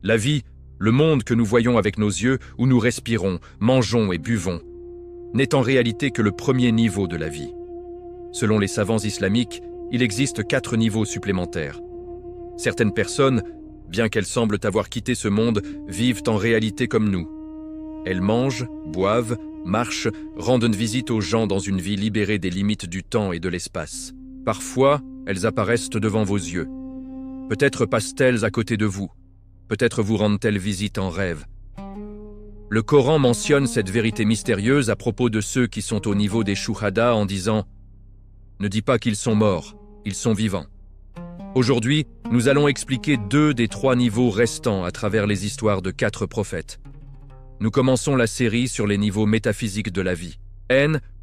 La vie, le monde que nous voyons avec nos yeux, où nous respirons, mangeons et buvons, n'est en réalité que le premier niveau de la vie. Selon les savants islamiques, il existe 4 niveaux supplémentaires. Certaines personnes, bien qu'elles semblent avoir quitté ce monde, vivent en réalité comme nous. Elles mangent, boivent, marchent, rendent visite aux gens dans une vie libérée des limites du temps et de l'espace. Parfois, elles apparaissent devant vos yeux. Peut-être passent-elles à côté de vous. Peut-être vous rendent-elles visite en rêve. Le Coran mentionne cette vérité mystérieuse à propos de ceux qui sont au niveau des shuhada en disant « Ne dis pas qu'ils sont morts, ils sont vivants ». Aujourd'hui, nous allons expliquer 2 des 3 niveaux restants à travers les histoires de 4 prophètes. Nous commençons la série sur les niveaux métaphysiques de la vie.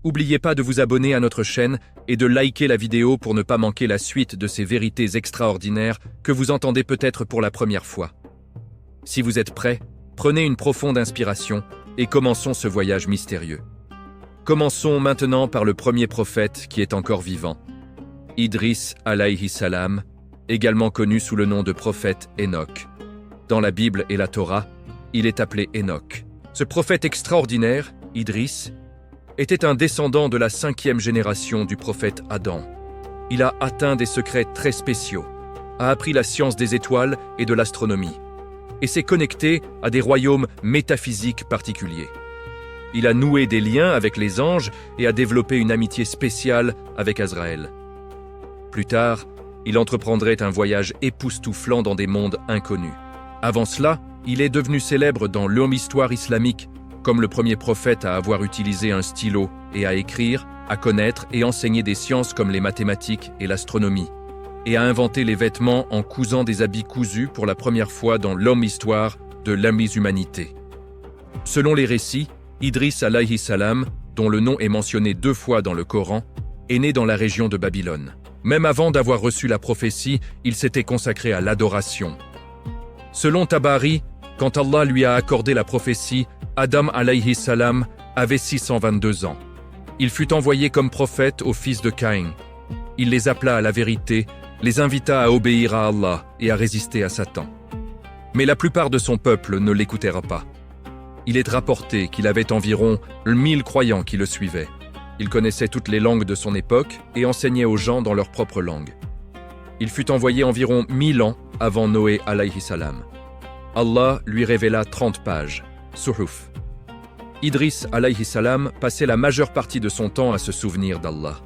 N'oubliez pas de vous abonner à notre chaîne et de liker la vidéo pour ne pas manquer la suite de ces vérités extraordinaires que vous entendez peut-être pour la première fois. Si vous êtes prêts, prenez une profonde inspiration et commençons ce voyage mystérieux. Commençons maintenant par le premier prophète qui est encore vivant, Idris alayhi salam, également connu sous le nom de prophète Enoch. Dans la Bible et la Torah, il est appelé Enoch. Ce prophète extraordinaire, Idris, était un descendant de la 5e génération du prophète Adam. Il a atteint des secrets très spéciaux, a appris la science des étoiles et de l'astronomie, et s'est connecté à des royaumes métaphysiques particuliers. Il a noué des liens avec les anges et a développé une amitié spéciale avec Azraël. Plus tard, il entreprendrait un voyage époustouflant dans des mondes inconnus. Avant cela, il est devenu célèbre dans l'histoire islamique comme le premier prophète à avoir utilisé un stylo et à écrire, à connaître et enseigner des sciences comme les mathématiques et l'astronomie, et à inventer les vêtements en cousant des habits cousus pour la première fois dans l'histoire de l'humanité. Selon les récits, Idris alayhi salam, dont le nom est mentionné 2 fois dans le Coran, est né dans la région de Babylone. Même avant d'avoir reçu la prophétie, il s'était consacré à l'adoration. Selon Tabari, quand Allah lui a accordé la prophétie, Adam alayhi salam avait 622 ans. Il fut envoyé comme prophète aux fils de Caïn. Il les appela à la vérité, les invita à obéir à Allah et à résister à Satan. Mais la plupart de son peuple ne l'écoutèrent pas. Il est rapporté qu'il avait environ 1000 croyants qui le suivaient. Il connaissait toutes les langues de son époque et enseignait aux gens dans leur propre langue. Il fut envoyé environ 1000 ans avant Noé alayhi salam. Allah lui révéla 30 pages, Suhuf. Idris alayhi salam passait la majeure partie de son temps à se souvenir d'Allah.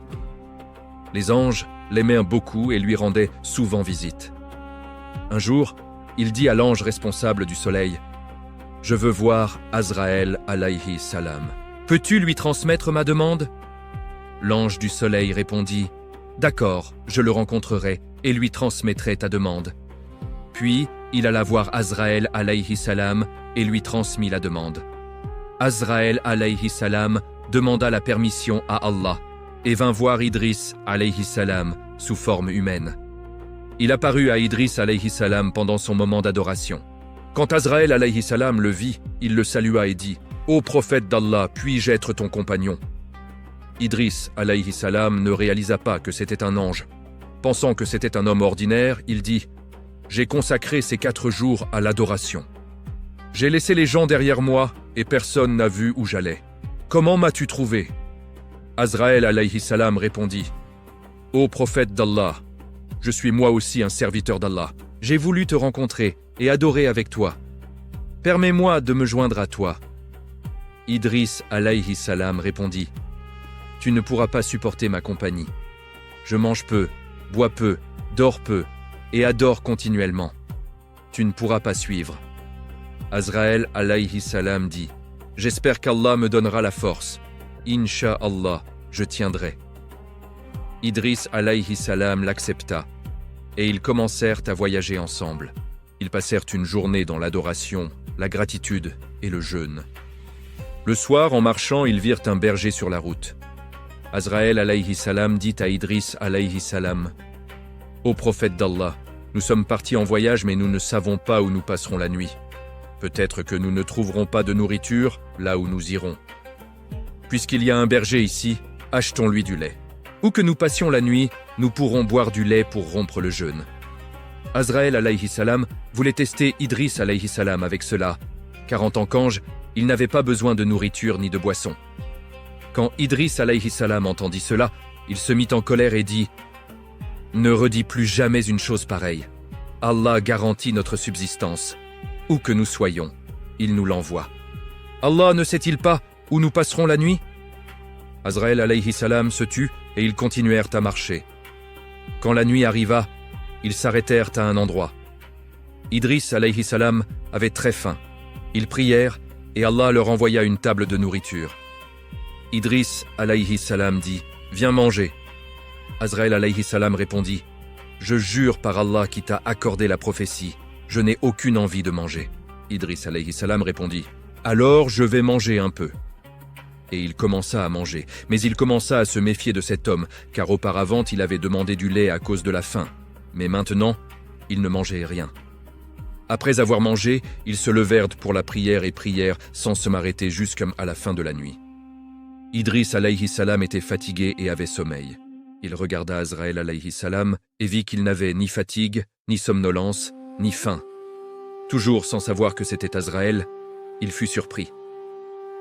Les anges l'aimaient beaucoup et lui rendaient souvent visite. Un jour, il dit à l'ange responsable du soleil « Je veux voir Azraël alayhi salam. Peux-tu lui transmettre ma demande ?» L'ange du soleil répondit « D'accord, je le rencontrerai et lui transmettrai ta demande. » Puis, il alla voir Azraël alayhi salam et lui transmit la demande. Azraël alayhi salam demanda la permission à Allah et vint voir Idris alayhi salam sous forme humaine. Il apparut à Idris alayhi salam pendant son moment d'adoration. Quand Azraël alayhi salam le vit, il le salua et dit « Ô prophète d'Allah, puis-je être ton compagnon ?» Idris alayhi salam ne réalisa pas que c'était un ange. Pensant que c'était un homme ordinaire, il dit « J'ai consacré ces 4 jours à l'adoration. J'ai laissé les gens derrière moi et personne n'a vu où j'allais. Comment m'as-tu trouvé ?» Azraël alayhi salam répondit « Ô prophète d'Allah, je suis moi aussi un serviteur d'Allah. J'ai voulu te rencontrer et adorer avec toi. Permets-moi de me joindre à toi. » Idris alayhi salam répondit « Tu ne pourras pas supporter ma compagnie. Je mange peu, bois peu, dors peu et adore continuellement. Tu ne pourras pas suivre. » Azraël alayhi salam dit « J'espère qu'Allah me donnera la force. Inch'Allah, je tiendrai. » Idris alayhi salam l'accepta et ils commencèrent à voyager ensemble. Ils passèrent une journée dans l'adoration, la gratitude et le jeûne. Le soir, en marchant, ils virent un berger sur la route. Azraël alayhi salam dit à Idris alayhi salam « Ô prophète d'Allah, nous sommes partis en voyage mais nous ne savons pas où nous passerons la nuit. Peut-être que nous ne trouverons pas de nourriture là où nous irons. Puisqu'il y a un berger ici, achetons-lui du lait. Où que nous passions la nuit, nous pourrons boire du lait pour rompre le jeûne. » Azraël alayhi salam voulait tester Idriss alayhi salam avec cela, car en tant qu'ange, il n'avait pas besoin de nourriture ni de boisson. Quand Idriss alayhi salam entendit cela, il se mit en colère et dit « Ne redis plus jamais une chose pareille. Allah garantit notre subsistance. Où que nous soyons, il nous l'envoie. Allah ne sait-il pas où nous passerons la nuit ?» Azraël alayhi salam se tut et ils continuèrent à marcher. Quand la nuit arriva, ils s'arrêtèrent à un endroit. Idriss alayhi salam avait très faim. Ils prièrent et Allah leur envoya une table de nourriture. Idriss alayhi salam dit « Viens manger ». Azraël alayhi salam répondit « Je jure par Allah qui t'a accordé la prophétie, je n'ai aucune envie de manger. » Idriss alayhi salam répondit « Alors je vais manger un peu. » Et il commença à manger, mais il commença à se méfier de cet homme, car auparavant il avait demandé du lait à cause de la faim. Mais maintenant, il ne mangeait rien. Après avoir mangé, ils se levèrent pour la prière et prièrent sans se m'arrêter jusqu'à la fin de la nuit. Idriss alayhi salam était fatigué et avait sommeil. Il regarda Azraël alayhi salam et vit qu'il n'avait ni fatigue, ni somnolence, ni faim. Toujours sans savoir que c'était Azraël, il fut surpris.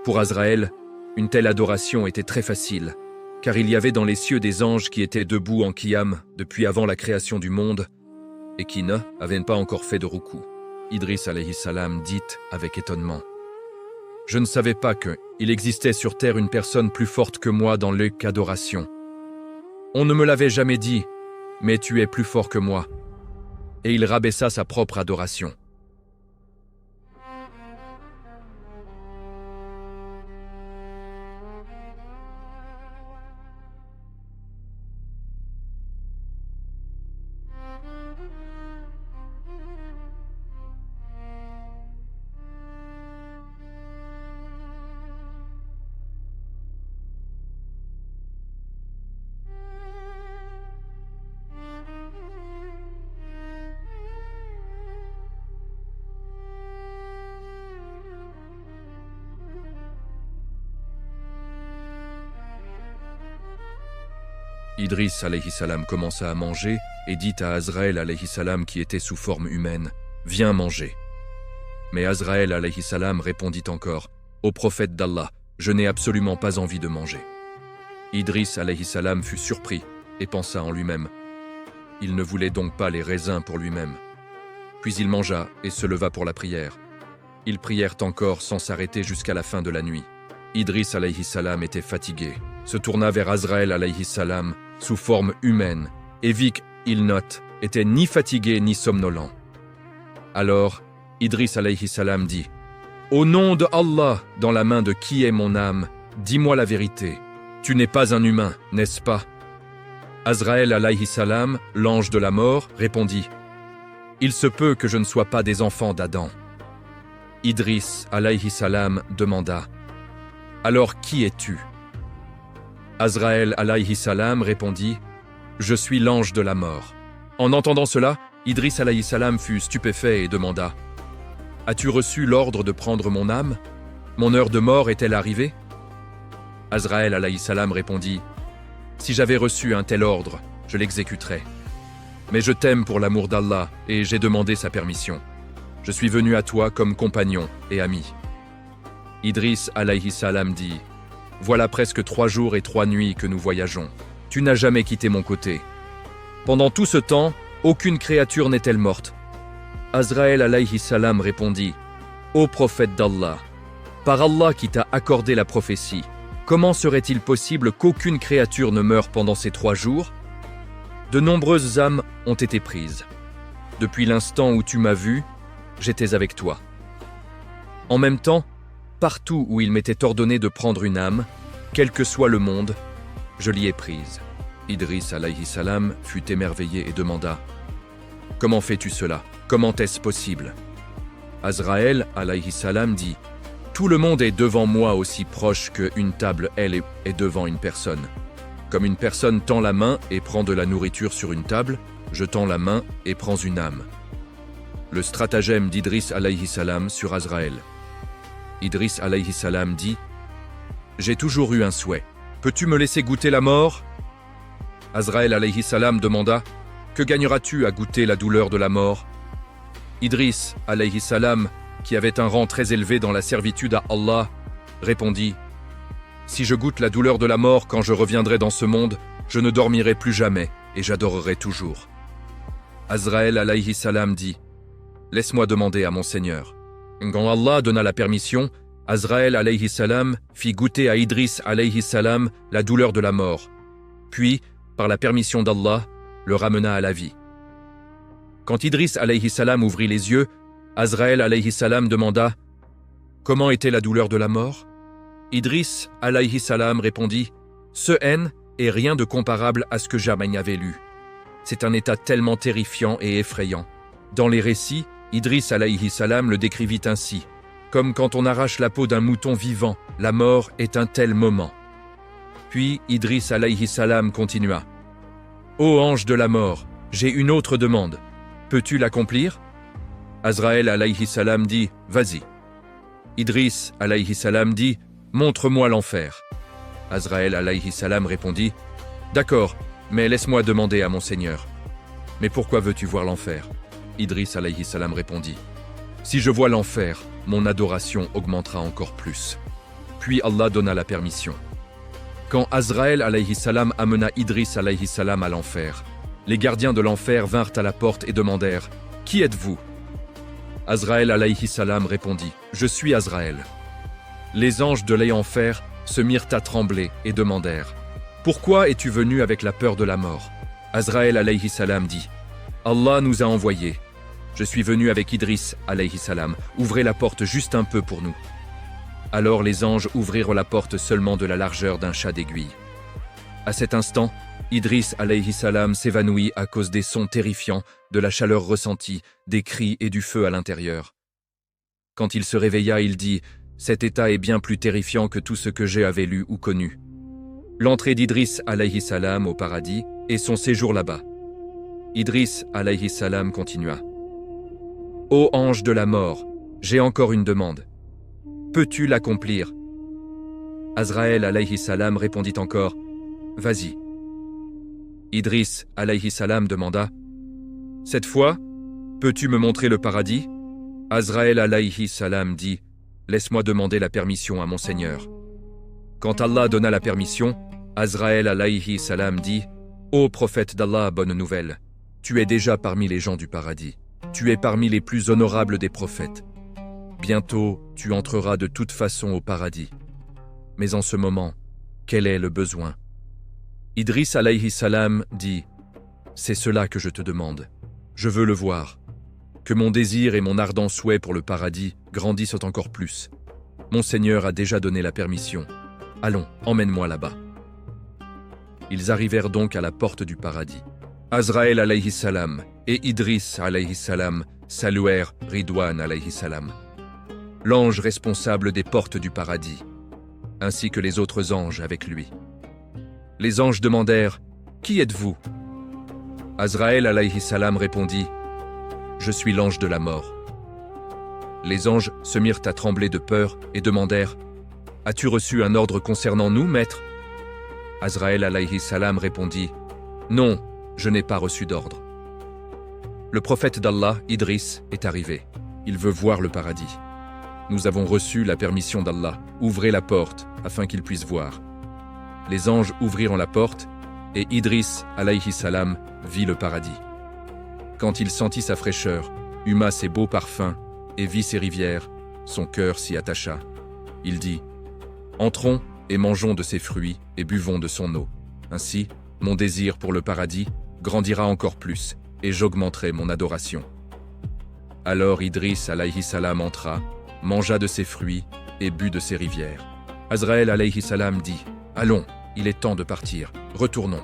Pour Azraël, une telle adoration était très facile, car il y avait dans les cieux des anges qui étaient debout en qiyam depuis avant la création du monde et qui n'avaient pas encore fait de roukou. Idriss alayhi salam dit avec étonnement « Je ne savais pas qu'il existait sur terre une personne plus forte que moi dans l'adoration. On ne me l'avait jamais dit, mais tu es plus fort que moi. » Et il rabaissa sa propre adoration. Idriss alayhi salam commença à manger et dit à Azraël alayhi salam qui était sous forme humaine « Viens manger ». Mais Azraël alayhi salam répondit encore « Ô prophète d'Allah, je n'ai absolument pas envie de manger ». Idriss alayhi salam fut surpris et pensa en lui-même « Il ne voulait donc pas les raisins pour lui-même ». Puis il mangea et se leva pour la prière. Ils prièrent encore sans s'arrêter jusqu'à la fin de la nuit. Idriss alayhi salam était fatigué, se tourna vers Azraël alayhi salam sous forme humaine et vit qu'il était ni fatigué ni somnolent. Alors, Idriss alayhi salam dit « Au nom de Allah, dans la main de qui est mon âme, dis-moi la vérité. Tu n'es pas un humain, n'est-ce pas ?» Azraël alayhi salam, l'ange de la mort, répondit « Il se peut que je ne sois pas des enfants d'Adam. » Idriss alayhi salam demanda « Alors qui es-tu » Azraël alayhi salam répondit « Je suis l'ange de la mort. » En entendant cela, Idriss alayhi salam fut stupéfait et demanda « As-tu reçu l'ordre de prendre mon âme? Mon heure de mort est-elle arrivée ?» Azraël alayhi salam répondit « Si j'avais reçu un tel ordre, je l'exécuterais. Mais je t'aime pour l'amour d'Allah et j'ai demandé sa permission. Je suis venu à toi comme compagnon et ami. » Idriss alayhi salam dit « Voilà presque 3 jours et 3 nuits que nous voyageons. Tu n'as jamais quitté mon côté. Pendant tout ce temps, aucune créature n'est-elle morte. » Azraël alayhi salam répondit « Ô prophète d'Allah, par Allah qui t'a accordé la prophétie, comment serait-il possible qu'aucune créature ne meure pendant ces 3 jours? De nombreuses âmes ont été prises. Depuis l'instant où tu m'as vu, j'étais avec toi. En même temps, partout où il m'était ordonné de prendre une âme, quel que soit le monde, je l'y ai prise. » Idriss alayhi salam fut émerveillé et demanda « Comment fais-tu cela? Comment est-ce possible ?» Azraël alayhi salam dit « Tout le monde est devant moi aussi proche qu'une table, elle, est devant une personne. Comme une personne tend la main et prend de la nourriture sur une table, je tends la main et prends une âme. » Le stratagème d'Idriss alayhi salam sur Azraël. Idriss alayhi salam dit « J'ai toujours eu un souhait. Peux-tu me laisser goûter la mort ?» Azraël alayhi salam demanda Que gagneras-tu à goûter la douleur de la mort? Idriss, alayhi salam, qui avait un rang très élevé dans la servitude à Allah, répondit « Si je goûte la douleur de la mort quand je reviendrai dans ce monde, je ne dormirai plus jamais et j'adorerai toujours. » Azraël alayhi salam dit « Laisse-moi demander à mon Seigneur. » Quand Allah donna la permission, Azraël alayhi salam fit goûter à Idriss alayhi salam la douleur de la mort, puis, par la permission d'Allah, le ramena à la vie. Quand Idriss alayhi salam ouvrit les yeux, Azraël alayhi salam demanda « Comment était la douleur de la mort ?» Idriss alayhi salam répondit « Ce haine est rien de comparable à ce que jamais avait lu. C'est un état tellement terrifiant et effrayant. » Dans les récits, Idriss alayhi salam le décrivit ainsi « Comme quand on arrache la peau d'un mouton vivant, la mort est un tel moment. » Puis Idriss alayhi salam continua « Ô ange de la mort, j'ai une autre demande. Peux-tu l'accomplir ?» Azraël alayhi salam dit « Vas-y. » Idriss alayhi salam dit « Montre-moi l'enfer. » Azraël alayhi salam répondit « D'accord, mais laisse-moi demander à mon Seigneur. » « Mais pourquoi veux-tu voir l'enfer » Idriss alayhi salam répondit « Si je vois l'enfer, mon adoration augmentera encore plus. » Puis Allah donna la permission. Quand Azraël alayhi salam amena Idriss alayhi salam à l'enfer, les gardiens de l'enfer vinrent à la porte et demandèrent « Qui êtes-vous » Azraël alayhi salam répondit « Je suis Azraël. » Les anges de l'enfer se mirent à trembler et demandèrent « Pourquoi es-tu venu avec la peur de la mort » Azraël alayhi salam dit « Allah nous a envoyés. Je suis venu avec Idriss alayhi salam. Ouvrez la porte juste un peu pour nous. » Alors les anges ouvrirent la porte seulement de la largeur d'un chat d'aiguille. À cet instant, Idriss alayhi salam s'évanouit à cause des sons terrifiants, de la chaleur ressentie, des cris et du feu à l'intérieur. Quand il se réveilla, il dit « Cet état est bien plus terrifiant que tout ce que j'avais lu ou connu. » L'entrée d'Idriss alayhi salam au paradis et son séjour là-bas. Idriss alayhi salam continua « Ô ange de la mort, j'ai encore une demande. Peux-tu l'accomplir » Azraël alayhi salam répondit encore « Vas-y. » Idriss alayhi salam demanda « Cette fois, peux-tu me montrer le paradis » Azraël alayhi salam dit « Laisse-moi demander la permission à mon Seigneur. » Quand Allah donna la permission, Azraël alayhi salam dit « Ô prophète d'Allah, bonne nouvelle, tu es déjà parmi les gens du paradis. Tu es parmi les plus honorables des prophètes. Bientôt, tu entreras de toute façon au paradis. Mais en ce moment, quel est le besoin » Idriss alayhi salam dit « C'est cela que je te demande. Je veux le voir. Que mon désir et mon ardent souhait pour le paradis grandissent encore plus. Mon Seigneur a déjà donné la permission. Allons, emmène-moi là-bas. » Ils arrivèrent donc à la porte du paradis. Azraël alayhi salam et Idriss alayhi salam saluèrent Ridwan alayhi salam, l'ange responsable des portes du paradis, ainsi que les autres anges avec lui. Les anges demandèrent « Qui êtes-vous » Azraël alayhi salam répondit « Je suis l'ange de la mort. » Les anges se mirent à trembler de peur et demandèrent « As-tu reçu un ordre concernant nous, maître » Azraël alayhi salam répondit « Non, je n'ai pas reçu d'ordre. » Le prophète d'Allah, Idriss, est arrivé. Il veut voir le paradis. Nous avons reçu la permission d'Allah. Ouvrez la porte afin qu'il puisse voir. Les anges ouvrirent la porte et Idriss alayhi salam vit le paradis. Quand il sentit sa fraîcheur, huma ses beaux parfums et vit ses rivières, son cœur s'y attacha. Il dit « Entrons et mangeons de ses fruits et buvons de son eau. Ainsi, mon désir pour le paradis grandira encore plus et j'augmenterai mon adoration. » Alors Idriss alayhi salam entra, mangea de ses fruits et but de ses rivières. Azraël alayhi salam dit « Allons, il est temps de partir, retournons.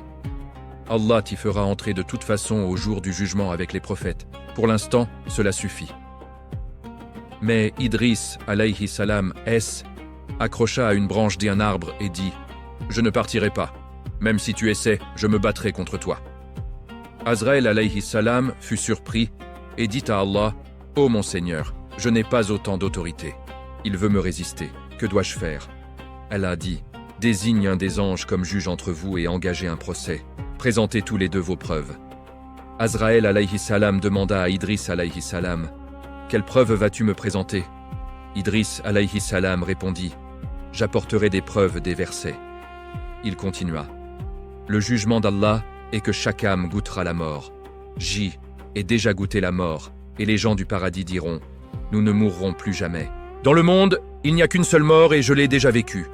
Allah t'y fera entrer de toute façon au jour du jugement avec les prophètes. Pour l'instant, cela suffit. » Mais Idriss alayhi salam accrocha à une branche d'un arbre et dit « Je ne partirai pas. Même si tu essaies, je me battrai contre toi. » Azraël alayhi salam fut surpris et dit à Allah « Ô mon Seigneur, je n'ai pas autant d'autorité. Il veut me résister. Que dois-je faire » Allah dit « Désigne un des anges comme juge entre vous et engagez un procès. Présentez tous les deux vos preuves. » Azraël alayhi salam demanda à Idriss alayhi salam, « Quelle preuve vas-tu me présenter ?» Idriss alayhi salam répondit, « J'apporterai des preuves des versets. » Il continua, « Le jugement d'Allah est que chaque âme goûtera la mort. J'y ai déjà goûté la mort, et les gens du paradis diront, « Nous ne mourrons plus jamais. Dans le monde, il n'y a qu'une seule mort et je l'ai déjà vécue. »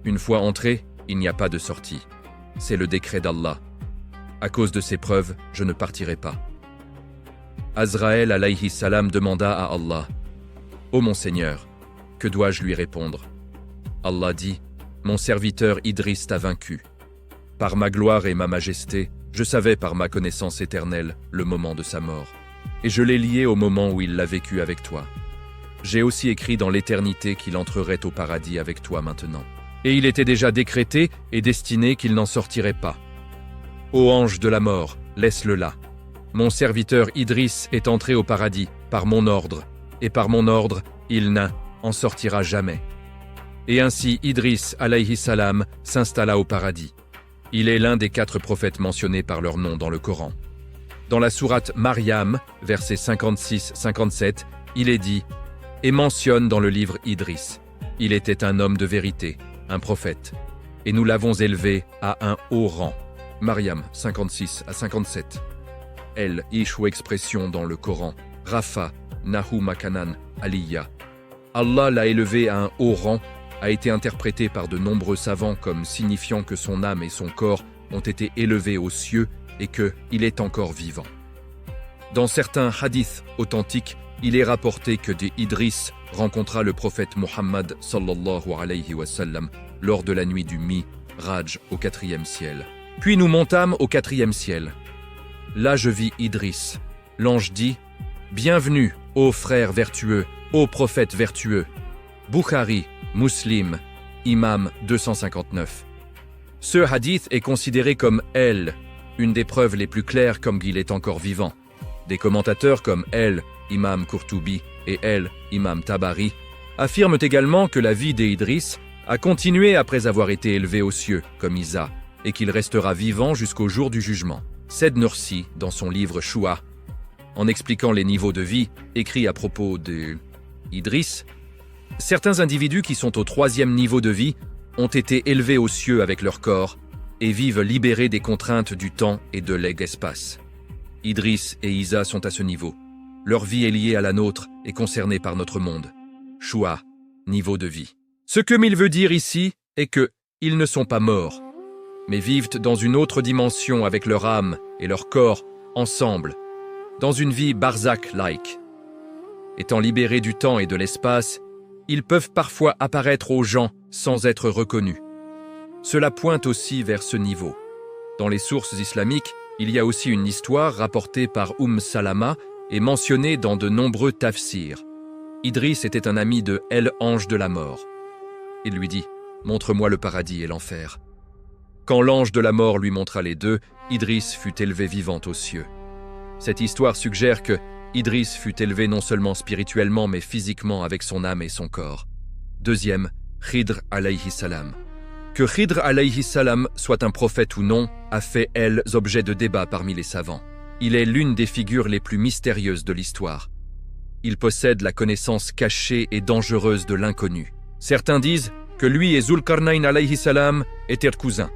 Une fois entré, il n'y a pas de sortie. C'est le décret d'Allah. À cause de ces preuves, je ne partirai pas. Azraël alayhi salam demanda à Allah, « Ô mon Seigneur, que dois-je lui répondre ?» Allah dit, « Mon serviteur Idriss t'a vaincu. Par ma gloire et ma majesté, je savais par ma connaissance éternelle le moment de sa mort. Et je l'ai lié au moment où il l'a vécu avec toi. J'ai aussi écrit dans l'éternité qu'il entrerait au paradis avec toi maintenant. Et il était déjà décrété et destiné qu'il n'en sortirait pas. Ô ange de la mort, laisse-le là. Mon serviteur Idriss est entré au paradis par mon ordre, et par mon ordre, il n'en sortira jamais. » Et ainsi Idriss alayhi salam s'installa au paradis. Il est l'un des 4 prophètes mentionnés par leur nom dans le Coran. Dans la sourate Maryam, versets 56-57, il est dit « Et mentionne dans le livre Idriss. Il était un homme de vérité, un prophète, et nous l'avons élevé à un haut rang. » Maryam 56-57. Elle, Ishu expression dans le Coran, Rafa, Nahu Makanan, Aliyah. Allah l'a élevé à un haut rang, a été interprété par de nombreux savants comme signifiant que son âme et son corps ont été élevés aux cieux et qu'il est encore vivant. Dans certains hadiths authentiques, il est rapporté que Idriss rencontra le prophète Muhammad sallallahu alayhi wa sallam lors de la nuit du Mi'raj au 4e ciel. Puis nous montâmes au 4e ciel. Là je vis Idriss. L'ange dit « Bienvenue, ô frère vertueux, ô prophète vertueux. » Bukhari, Muslim, Imam 259. Ce hadith est considéré comme une des preuves les plus claires comme qu'il est encore vivant. Des commentateurs comme Imam Qurtubi et Imam Tabari, affirment également que la vie d'Idriss a continué après avoir été élevé aux cieux, comme Isa, et qu'il restera vivant jusqu'au jour du jugement. Said Nursi, dans son livre Shua, en expliquant les niveaux de vie, écrit à propos d'Idriss, « Certains individus qui sont au 3e niveau de vie ont été élevés aux cieux avec leur corps et vivent libérés des contraintes du temps et de l'espace. Idriss et Isa sont à ce niveau. Leur vie est liée à la nôtre et concernée par notre monde. Shua, niveau de vie. Ce que Mil veut dire ici est que ils ne sont pas morts, mais vivent dans une autre dimension avec leur âme et leur corps ensemble, dans une vie barzakh-like. Étant libérés du temps et de l'espace, ils peuvent parfois apparaître aux gens sans être reconnus. Cela pointe aussi vers ce niveau. Dans les sources islamiques, il y a aussi une histoire rapportée par Salama et mentionnée dans de nombreux tafsirs. Idriss était un ami de l'ange de la mort. Il lui dit « Montre-moi le paradis et l'enfer ». Quand l'ange de la mort lui montra les deux, Idriss fut élevé vivant aux cieux. Cette histoire suggère que Idriss fut élevé non seulement spirituellement mais physiquement avec son âme et son corps. Deuxième, Khidr alayhi salam. Que Khidr alayhi salam soit un prophète ou non a fait objet de débat parmi les savants. Il est l'une des figures les plus mystérieuses de l'histoire. Il possède la connaissance cachée et dangereuse de l'inconnu. Certains disent que lui et Zulkarnayn alayhi salam étaient cousins.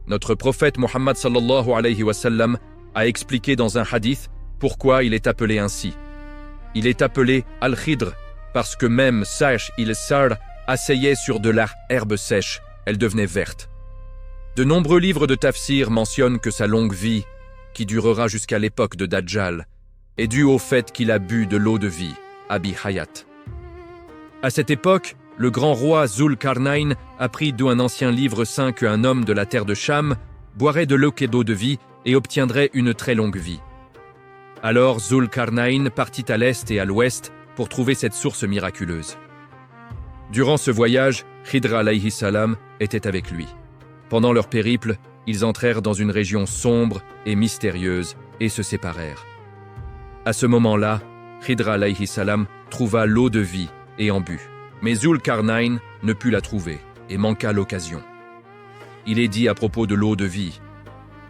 Notre prophète Muhammad sallallahu alayhi wa sallam a expliqué dans un hadith pourquoi il est appelé ainsi. Il est appelé Al-Khidr parce que même Sa'sh il-Sar asseyait sur de l'herbe sèche, elle devenait verte. De nombreux livres de tafsir mentionnent que sa longue vie, qui durera jusqu'à l'époque de Dajjal, est due au fait qu'il a bu de l'eau de vie, Abi Hayat. À cette époque, le grand roi Zulkarnayn apprit d'un ancien livre saint qu'un homme de la terre de Cham boirait de l'eau d'eau de vie et obtiendrait une très longue vie. Alors Zulkarnayn partit à l'est et à l'ouest pour trouver cette source miraculeuse. Durant ce voyage, Khidr alayhi salam était avec lui. Pendant leur périple, ils entrèrent dans une région sombre et mystérieuse et se séparèrent. À ce moment-là, Khidr alayhi salam trouva l'eau de vie et en but. Mais Zulkarnain ne put la trouver et manqua l'occasion. Il est dit à propos de l'eau de vie: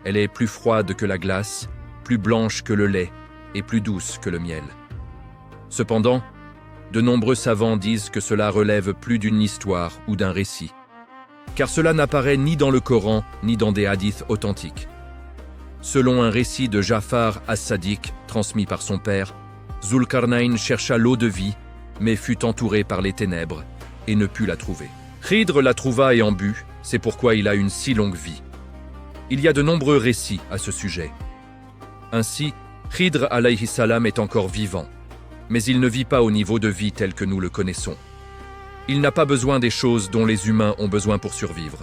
elle est plus froide que la glace, plus blanche que le lait et plus douce que le miel. Cependant, de nombreux savants disent que cela relève plus d'une histoire ou d'un récit, car cela n'apparaît ni dans le Coran ni dans des hadiths authentiques. Selon un récit de Jafar as-Sadiq transmis par son père, Zulkarnain chercha l'eau de vie, mais fut entouré par les ténèbres et ne put la trouver. Khidr la trouva et en but, c'est pourquoi il a une si longue vie. Il y a de nombreux récits à ce sujet. Ainsi, Khidr alayhi salam est encore vivant, mais il ne vit pas au niveau de vie tel que nous le connaissons. Il n'a pas besoin des choses dont les humains ont besoin pour survivre.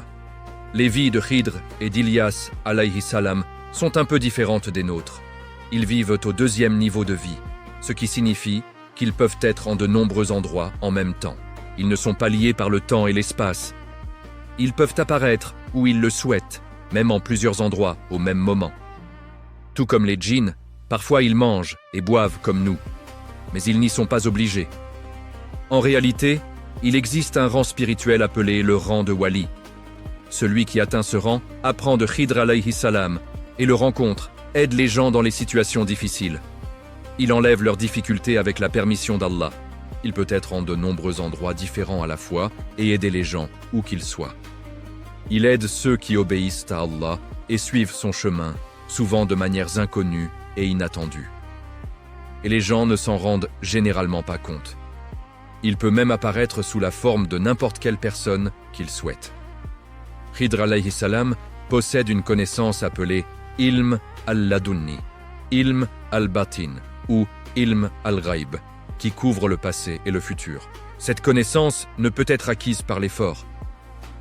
Les vies de Khidr et d'Ilyas alayhi salam sont un peu différentes des nôtres. Ils vivent au deuxième niveau de vie, ce qui signifie qu'ils peuvent être en de nombreux endroits en même temps. Ils ne sont pas liés par le temps et l'espace. Ils peuvent apparaître où ils le souhaitent, même en plusieurs endroits au même moment. Tout comme les djinns, parfois ils mangent et boivent comme nous, mais ils n'y sont pas obligés. En réalité, il existe un rang spirituel appelé le rang de Wali. Celui qui atteint ce rang apprend de Khidr alayhi salam et le rencontre, aide les gens dans les situations difficiles. Il enlève leurs difficultés avec la permission d'Allah. Il peut être en de nombreux endroits différents à la fois et aider les gens où qu'ils soient. Il aide ceux qui obéissent à Allah et suivent son chemin, souvent de manières inconnues et inattendues. Et les gens ne s'en rendent généralement pas compte. Il peut même apparaître sous la forme de n'importe quelle personne qu'il souhaite. Khidr alayhi salam possède une connaissance appelée Ilm al-Ladunni, Ilm al-Batin ou Ilm al-Ghaib, qui couvre le passé et le futur. Cette connaissance ne peut être acquise par l'effort.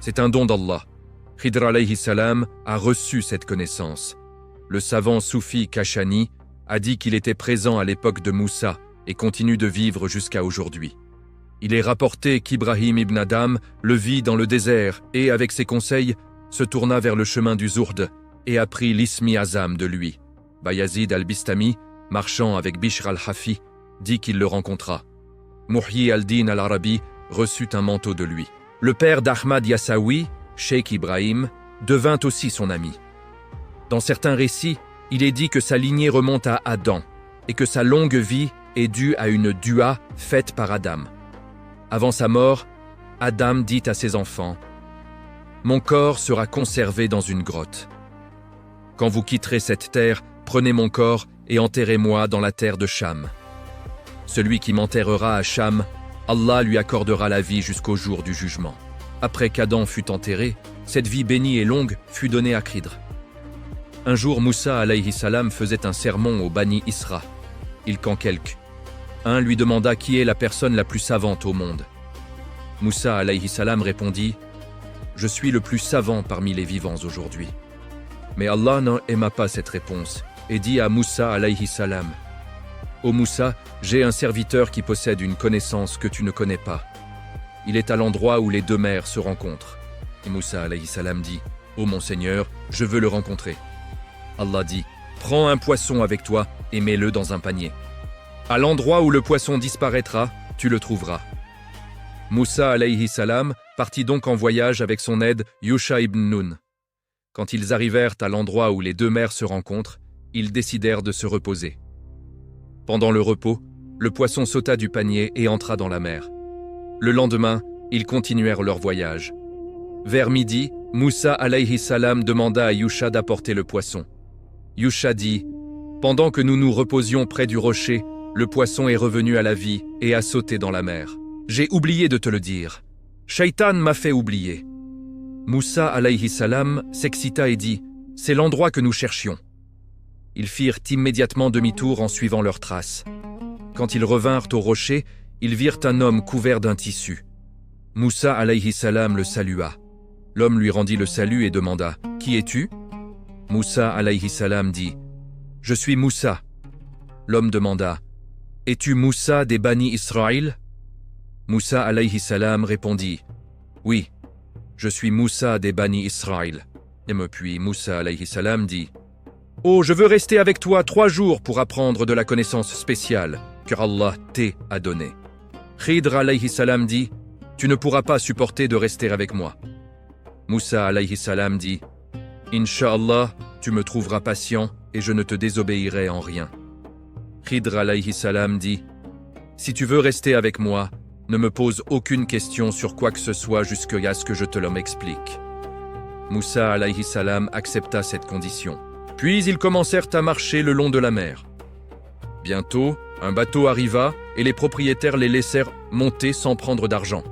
C'est un don d'Allah. Khidr alayhi salam a reçu cette connaissance. Le savant soufi Kashani a dit qu'il était présent à l'époque de Moussa et continue de vivre jusqu'à aujourd'hui. Il est rapporté qu'Ibrahim ibn Adam le vit dans le désert et, avec ses conseils, se tourna vers le chemin du Zourd et apprit l'Ismi Azam de lui. Bayazid al-Bistami, marchant avec Bishr al-Hafi, dit qu'il le rencontra. Muhyi al-Din al-Arabi reçut un manteau de lui. Le père d'Ahmad Yassawi, Cheikh Ibrahim, devint aussi son ami. Dans certains récits, il est dit que sa lignée remonte à Adam et que sa longue vie est due à une dua faite par Adam. Avant sa mort, Adam dit à ses enfants: « Mon corps sera conservé dans une grotte. Quand vous quitterez cette terre, prenez mon corps et enterrez-moi dans la terre de Cham. Celui qui m'enterrera à Cham, Allah lui accordera la vie jusqu'au jour du jugement. » Après qu'Adam fut enterré, cette vie bénie et longue fut donnée à Khidr. Un jour, Moussa alayhi salam faisait un sermon au Bani Isra. Il qu'en quelques. Un lui demanda qui est la personne la plus savante au monde. Moussa alayhi salam répondit: « Je suis le plus savant parmi les vivants aujourd'hui. » Mais Allah n'aima pas cette réponse et dit à Moussa alayhi salam: « Ô Moussa, j'ai un serviteur qui possède une connaissance que tu ne connais pas. Il est à l'endroit où les deux mers se rencontrent. » Et Moussa alayhi salam dit: « Ô mon Seigneur, je veux le rencontrer. » Allah dit: « Prends un poisson avec toi et mets-le dans un panier. À l'endroit où le poisson disparaîtra, tu le trouveras. » Moussa alayhi salam partit donc en voyage avec son aide Yusha ibn Nun. Quand ils arrivèrent à l'endroit où les deux mers se rencontrent, ils décidèrent de se reposer. Pendant le repos, le poisson sauta du panier et entra dans la mer. Le lendemain, ils continuèrent leur voyage. Vers midi, Moussa alayhi salam demanda à Yusha d'apporter le poisson. Yusha dit: « Pendant que nous nous reposions près du rocher, le poisson est revenu à la vie et a sauté dans la mer. J'ai oublié de te le dire. Shaitan m'a fait oublier. » Moussa alayhi salam s'excita et dit: « C'est l'endroit que nous cherchions. » Ils firent immédiatement demi-tour en suivant leurs traces. Quand ils revinrent au rocher, ils virent un homme couvert d'un tissu. Moussa alayhi salam le salua. L'homme lui rendit le salut et demanda: « Qui es-tu » Moussa alayhi salam dit: « Je suis Moussa. » L'homme demanda: « Es-tu Moussa des Bani Israël » Moussa alayhi salam répondit « Oui, je suis Moussa des Bani Israël. » Et puis Moussa alayhi salam dit « Oh, je veux rester avec toi 3 jours pour apprendre de la connaissance spéciale que Allah t'a donnée. » Khidr alayhi salam dit « Tu ne pourras pas supporter de rester avec moi. » Moussa alayhi salam dit « Inch'Allah, tu me trouveras patient et je ne te désobéirai en rien. » Khidr alayhi salam dit « Si tu veux rester avec moi, ne me pose aucune question sur quoi que ce soit jusqu'à ce que je te l'explique. » Moussa alayhi salam accepta cette condition. Puis ils commencèrent à marcher le long de la mer. Bientôt, un bateau arriva et les propriétaires les laissèrent monter sans prendre d'argent.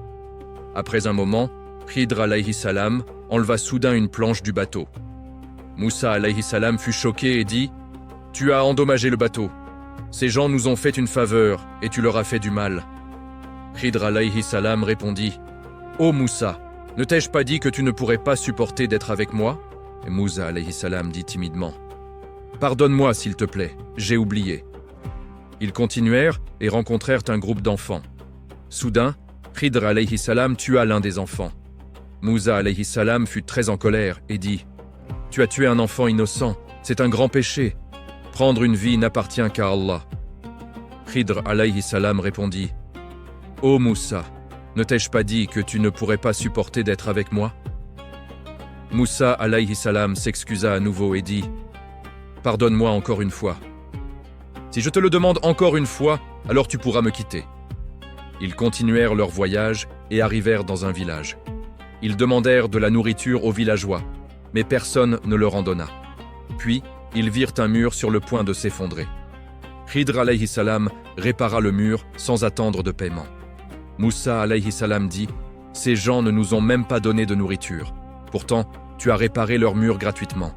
Après un moment, Khidr alayhi salam enleva soudain une planche du bateau. Moussa alayhi salam fut choqué et dit « Tu as endommagé le bateau. Ces gens nous ont fait une faveur et tu leur as fait du mal. » Khidr alayhi salam répondit « Ô Moussa, ne t'ai-je pas dit que tu ne pourrais pas supporter d'être avec moi ?» Et Moussa alayhi salam dit timidement « Pardonne-moi s'il te plaît, j'ai oublié. » Ils continuèrent et rencontrèrent un groupe d'enfants. Soudain, Khidr alayhi salam tua l'un des enfants. Moussa alayhi salam fut très en colère et dit « Tu as tué un enfant innocent, c'est un grand péché. Prendre une vie n'appartient qu'à Allah. » Khidr alayhi salam répondit « Ô Moussa, ne t'ai-je pas dit que tu ne pourrais pas supporter d'être avec moi ?» Moussa alayhi salam s'excusa à nouveau et dit « Pardonne-moi encore une fois. Si je te le demande encore une fois, alors tu pourras me quitter. » Ils continuèrent leur voyage et arrivèrent dans un village. Ils demandèrent de la nourriture aux villageois, mais personne ne leur en donna. Puis, ils virent un mur sur le point de s'effondrer. Khidr alayhi salam répara le mur sans attendre de paiement. Moussa alayhi salam dit « Ces gens ne nous ont même pas donné de nourriture. Pourtant, tu as réparé leur mur gratuitement.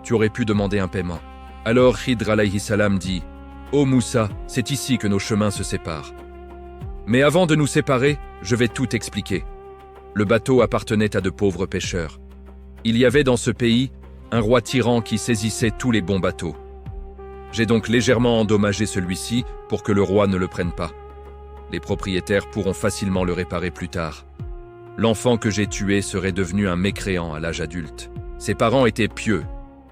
Tu aurais pu demander un paiement. » Alors Khidr alayhi salam dit « Ô Moussa, c'est ici que nos chemins se séparent. Mais avant de nous séparer, je vais tout expliquer. Le bateau appartenait à de pauvres pêcheurs. Il y avait dans ce pays un roi tyran qui saisissait tous les bons bateaux. J'ai donc légèrement endommagé celui-ci pour que le roi ne le prenne pas. Les propriétaires pourront facilement le réparer plus tard. L'enfant que j'ai tué serait devenu un mécréant à l'âge adulte. Ses parents étaient pieux,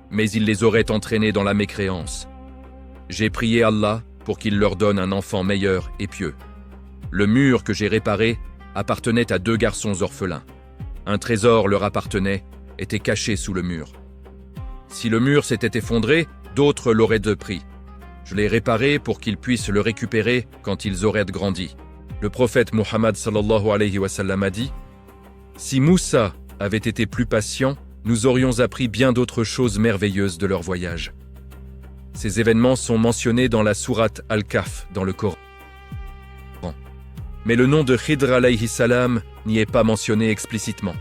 mais ils les auraient entraînés dans la mécréance. J'ai prié Allah pour qu'il leur donne un enfant meilleur et pieux. Le mur que j'ai réparé appartenait à 2 garçons orphelins. Un trésor leur appartenait, était caché sous le mur. Si le mur s'était effondré, d'autres l'auraient pris. Je l'ai réparé pour qu'ils puissent le récupérer quand ils auraient grandi. Le prophète Muhammad sallallahu alayhi wa sallam a dit « Si Moussa avait été plus patient, nous aurions appris bien d'autres choses merveilleuses de leur voyage. » Ces événements sont mentionnés dans la sourate Al-Kahf dans le Coran. Mais le nom de Khidr alayhi salam n'y est pas mentionné explicitement.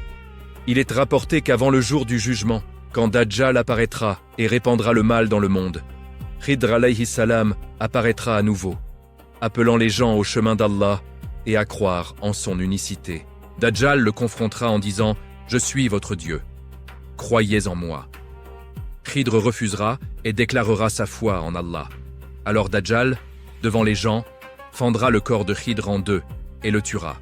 Il est rapporté qu'avant le jour du jugement, quand Dajjal apparaîtra et répandra le mal dans le monde, Khidr alayhi salam apparaîtra à nouveau, appelant les gens au chemin d'Allah et à croire en son unicité. Dajjal le confrontera en disant « Je suis votre Dieu. Croyez en moi. » Khidr refusera et déclarera sa foi en Allah. Alors Dajjal, devant les gens, fendra le corps de Khidr en 2 et le tuera.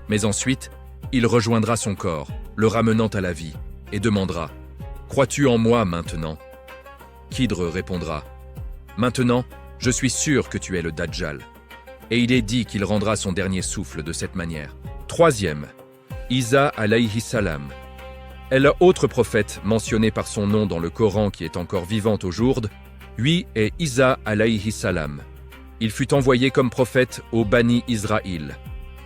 Mais ensuite, il rejoindra son corps, le ramenant à la vie, et demandera « Crois-tu en moi maintenant ?» Khidr répondra « Maintenant, je suis sûr que tu es le Dajjal. » Et il est dit qu'il rendra son dernier souffle de cette manière. 3e, Isa alayhi salam. est l'autre prophète mentionné par son nom dans le Coran qui est encore vivante aujourd'hui, lui est Isa alayhi salam. Il fut envoyé comme prophète au Bani Israël.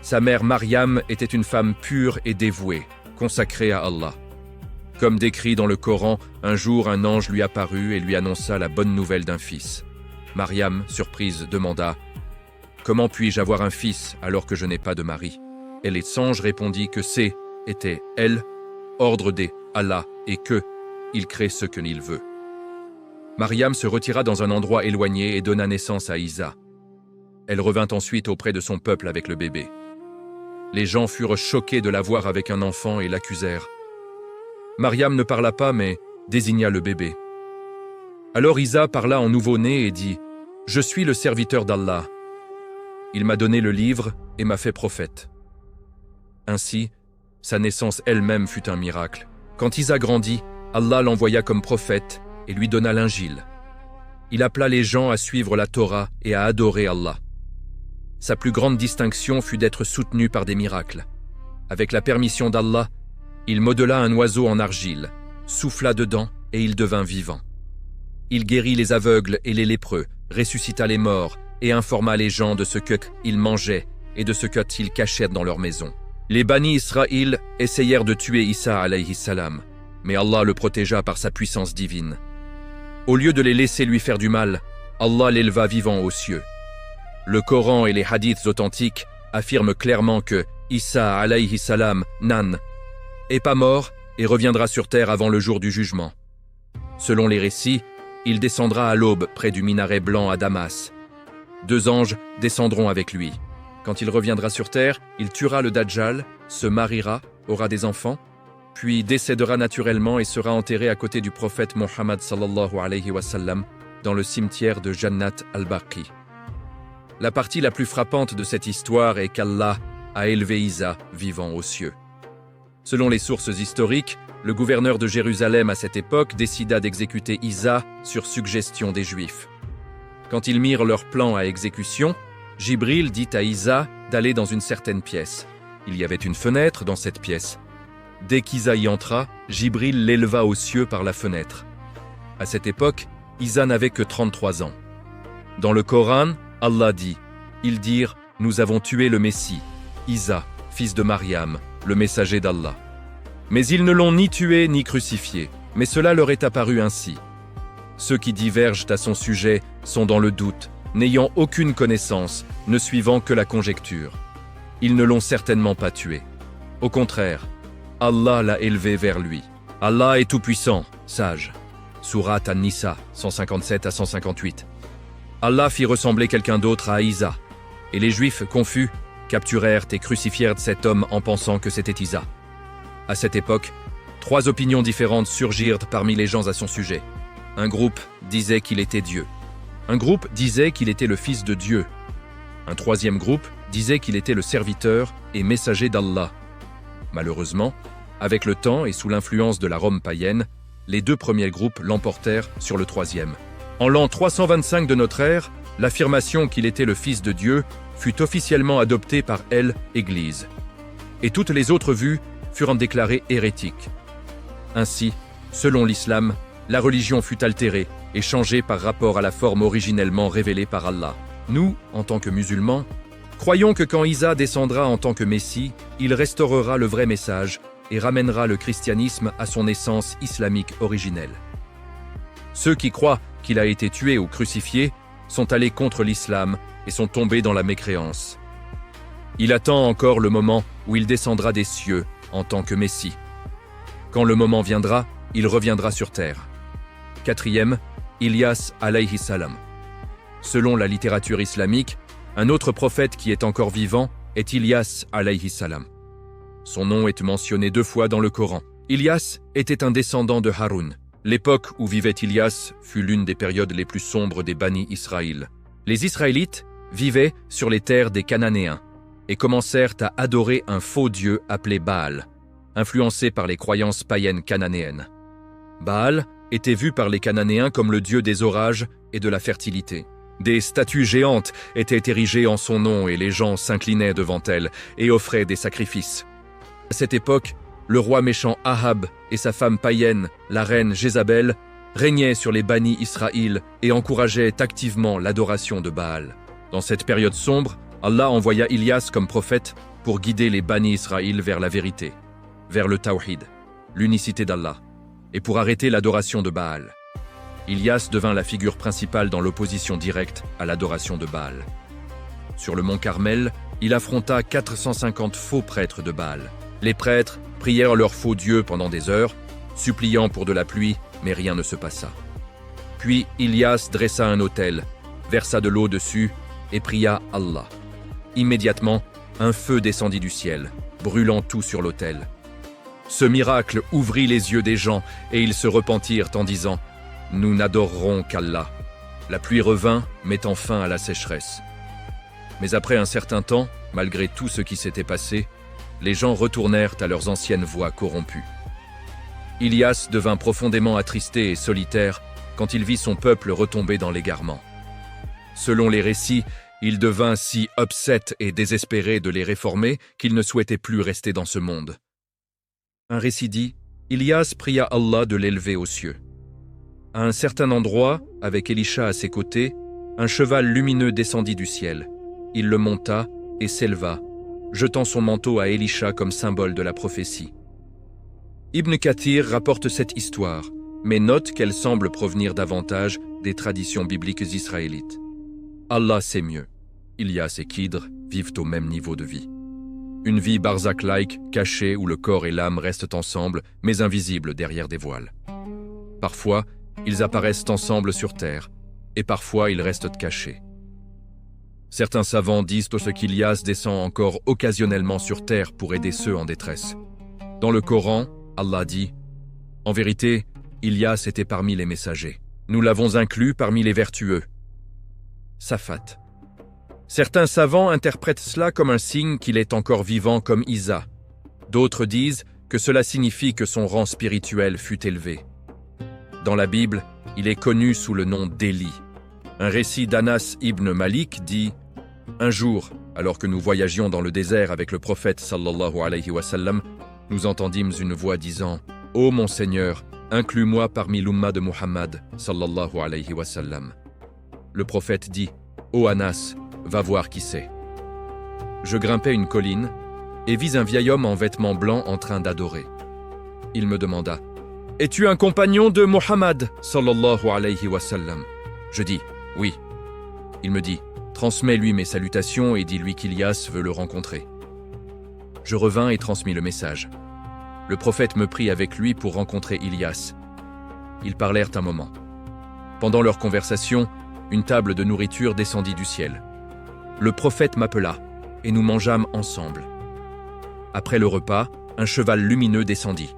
Sa mère Mariam était une femme pure et dévouée, consacrée à Allah. Comme décrit dans le Coran, un jour un ange lui apparut et lui annonça la bonne nouvelle d'un fils. Mariam, surprise, demanda « Comment puis-je avoir un fils alors que je n'ai pas de mari ?» Et les anges répondit que était elle, ordre des Allah et que il crée ce qu'il veut. Mariam se retira dans un endroit éloigné et donna naissance à Isa. Elle revint ensuite auprès de son peuple avec le bébé. Les gens furent choqués de la voir avec un enfant et l'accusèrent. Mariam ne parla pas mais désigna le bébé. Alors Isa parla en nouveau-né et dit « Je suis le serviteur d'Allah. il m'a donné le livre et m'a fait prophète. Ainsi, sa naissance elle-même fut un miracle. Quand Isa grandit, Allah l'envoya comme prophète et lui donna l'Injil. Il appela les gens à suivre la Torah et à adorer Allah. Sa plus grande distinction fut d'être soutenu par des miracles. Avec la permission d'Allah, il modela un oiseau en argile, souffla dedans et il devint vivant. Il guérit les aveugles et les lépreux, ressuscita les morts et informa les gens de ce qu'ils mangeaient et de ce qu'ils cachaient dans leur maison. Les Bani Israël essayèrent de tuer Isa alayhi salam, mais Allah le protégea par sa puissance divine. Au lieu de les laisser lui faire du mal, Allah l'éleva vivant aux cieux. Le Coran et les hadiths authentiques affirment clairement que Isa alayhi salam n'est pas mort et reviendra sur terre avant le jour du jugement. Selon les récits, il descendra à l'aube près du minaret blanc à Damas. 2 anges descendront avec lui. Quand il reviendra sur terre, il tuera le Dajjal, se mariera, aura des enfants, puis décédera naturellement et sera enterré à côté du prophète Mohammed sallallahu alayhi wa sallam dans le cimetière de Jannat al-Baqi. La partie la plus frappante de cette histoire est qu'Allah a élevé Isa vivant aux cieux. Selon les sources historiques, le gouverneur de Jérusalem à cette époque décida d'exécuter Isa sur suggestion des Juifs. Quand ils mirent leur plan à exécution, Jibril dit à Isa d'aller dans une certaine pièce. Il y avait une fenêtre dans cette pièce. Dès qu'Isa y entra, Jibril l'éleva aux cieux par la fenêtre. À cette époque, Isa n'avait que 33 ans. Dans le Coran, Allah dit « Ils dirent, nous avons tué le Messie, Isa, fils de Mariam, le messager d'Allah. Mais ils ne l'ont ni tué ni crucifié, mais cela leur est apparu ainsi. Ceux qui divergent à son sujet sont dans le doute, n'ayant aucune connaissance, ne suivant que la conjecture. Ils ne l'ont certainement pas tué. Au contraire, Allah l'a élevé vers lui. Allah est tout-puissant, sage. Sourate An-Nisa, 157 à 158. Allah fit ressembler quelqu'un d'autre à Isa, et les Juifs, confus, capturèrent et crucifièrent cet homme en pensant que c'était Isa. À cette époque, 3 opinions différentes surgirent parmi les gens à son sujet. Un groupe disait qu'il était Dieu. Un groupe disait qu'il était le fils de Dieu. Un 3e groupe disait qu'il était le serviteur et messager d'Allah. Malheureusement, avec le temps et sous l'influence de la Rome païenne, les 2 premiers groupes l'emportèrent sur le 3e. En l'an 325 de notre ère, l'affirmation qu'il était le fils de Dieu fut officiellement adoptée par l'Église. Et toutes les autres vues furent déclarées hérétiques. Ainsi, selon l'islam, la religion fut altérée et changée par rapport à la forme originellement révélée par Allah. Nous, en tant que musulmans, croyons que quand Isa descendra en tant que Messie, il restaurera le vrai message et ramènera le christianisme à son essence islamique originelle. Ceux qui croient qu'il a été tué ou crucifié sont allés contre l'islam et sont tombés dans la mécréance. Il attend encore le moment où il descendra des cieux en tant que Messie. Quand le moment viendra, il reviendra sur terre. 4e, Ilyas alayhi salam. Selon la littérature islamique, un autre prophète qui est encore vivant est Ilyas alayhi salam. Son nom est mentionné 2 fois dans le Coran. Ilyas était un descendant de Haroun. L'époque où vivait Ilyas fut l'une des périodes les plus sombres des Bani Israël. Les Israélites vivaient sur les terres des Cananéens et commencèrent à adorer un faux dieu appelé Baal, influencé par les croyances païennes cananéennes. Baal était vu par les Cananéens comme le dieu des orages et de la fertilité. Des statues géantes étaient érigées en son nom et les gens s'inclinaient devant elles et offraient des sacrifices. À cette époque, le roi méchant Ahab et sa femme païenne, la reine Jézabel, régnaient sur les Bani Israël et encourageaient activement l'adoration de Baal. Dans cette période sombre, Allah envoya Ilyas comme prophète pour guider les Bani Israël vers la vérité, vers le Tawhid, l'unicité d'Allah, et pour arrêter l'adoration de Baal. Ilyas devint la figure principale dans l'opposition directe à l'adoration de Baal. Sur le mont Carmel, il affronta 450 faux prêtres de Baal. Les prêtres prièrent leur faux dieu pendant des heures, suppliant pour de la pluie, mais rien ne se passa. Puis Ilyas dressa un autel, versa de l'eau dessus et pria Allah. Immédiatement, un feu descendit du ciel, brûlant tout sur l'autel. Ce miracle ouvrit les yeux des gens et ils se repentirent en disant « Nous n'adorerons qu'Allah ». La pluie revint, mettant fin à la sécheresse. Mais après un certain temps, malgré tout ce qui s'était passé, les gens retournèrent à leurs anciennes voies corrompues. Ilyas devint profondément attristé et solitaire quand il vit son peuple retomber dans l'égarement. Selon les récits, il devint si upset et désespéré de les réformer qu'il ne souhaitait plus rester dans ce monde. Un récit dit, Ilyas pria Allah de l'élever aux cieux. À un certain endroit, avec Élisha à ses côtés, un cheval lumineux descendit du ciel. Il le monta et s'éleva, jetant son manteau à Élisha comme symbole de la prophétie. Ibn Kathir rapporte cette histoire, mais note qu'elle semble provenir davantage des traditions bibliques israélites. Allah sait mieux. Ilyas et Khidr vivent au même niveau de vie. Une vie barzakh-like, cachée où le corps et l'âme restent ensemble, mais invisibles derrière des voiles. Parfois, ils apparaissent ensemble sur terre, et parfois ils restent cachés. Certains savants disent aussi qu'Ilyas descend encore occasionnellement sur terre pour aider ceux en détresse. Dans le Coran, Allah dit « En vérité, Ilyas était parmi les messagers. Nous l'avons inclus parmi les vertueux. » Safat. Certains savants interprètent cela comme un signe qu'il est encore vivant comme Isa. D'autres disent que cela signifie que son rang spirituel fut élevé. Dans la Bible, il est connu sous le nom d'Élie. Un récit d'Anas ibn Malik dit « Un jour, alors que nous voyagions dans le désert avec le prophète sallallahu alayhi wa sallam, nous entendîmes une voix disant « Ô mon Seigneur, inclus-moi parmi l'umma de Muhammad sallallahu alayhi wa sallam. » Le prophète dit « Ô Anas, va voir qui c'est. » Je grimpais une colline et vis un vieil homme en vêtements blancs en train d'adorer. Il me demanda « Es-tu un compagnon de Muhammad sallallahu alayhi wa sallam ?» Je dis « Oui. » Il me dit « Transmets-lui mes salutations et dis-lui qu'Ilyas veut le rencontrer. » Je revins et transmis le message. Le prophète me prit avec lui pour rencontrer Ilyas. Ils parlèrent un moment. Pendant leur conversation, une table de nourriture descendit du ciel. Le prophète m'appela et nous mangeâmes ensemble. Après le repas, un cheval lumineux descendit.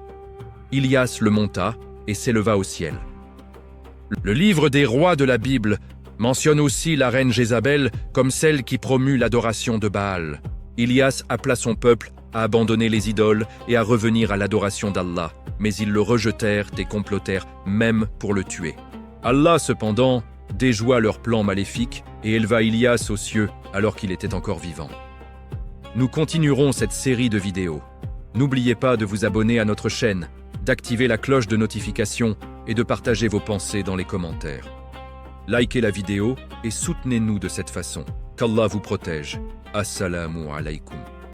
Ilyas le monta et s'éleva au ciel. Le livre des rois de la Bible mentionne aussi la reine Jézabel comme celle qui promut l'adoration de Baal. Ilyas appela son peuple à abandonner les idoles et à revenir à l'adoration d'Allah, mais ils le rejetèrent et complotèrent même pour le tuer. Allah, cependant, déjoua leur plan maléfique et éleva Ilyas aux cieux alors qu'il était encore vivant. Nous continuerons cette série de vidéos. N'oubliez pas de vous abonner à notre chaîne, d'activer la cloche de notification et de partager vos pensées dans les commentaires. Likez la vidéo et soutenez-nous de cette façon. Qu'Allah vous protège. Assalamu alaikum.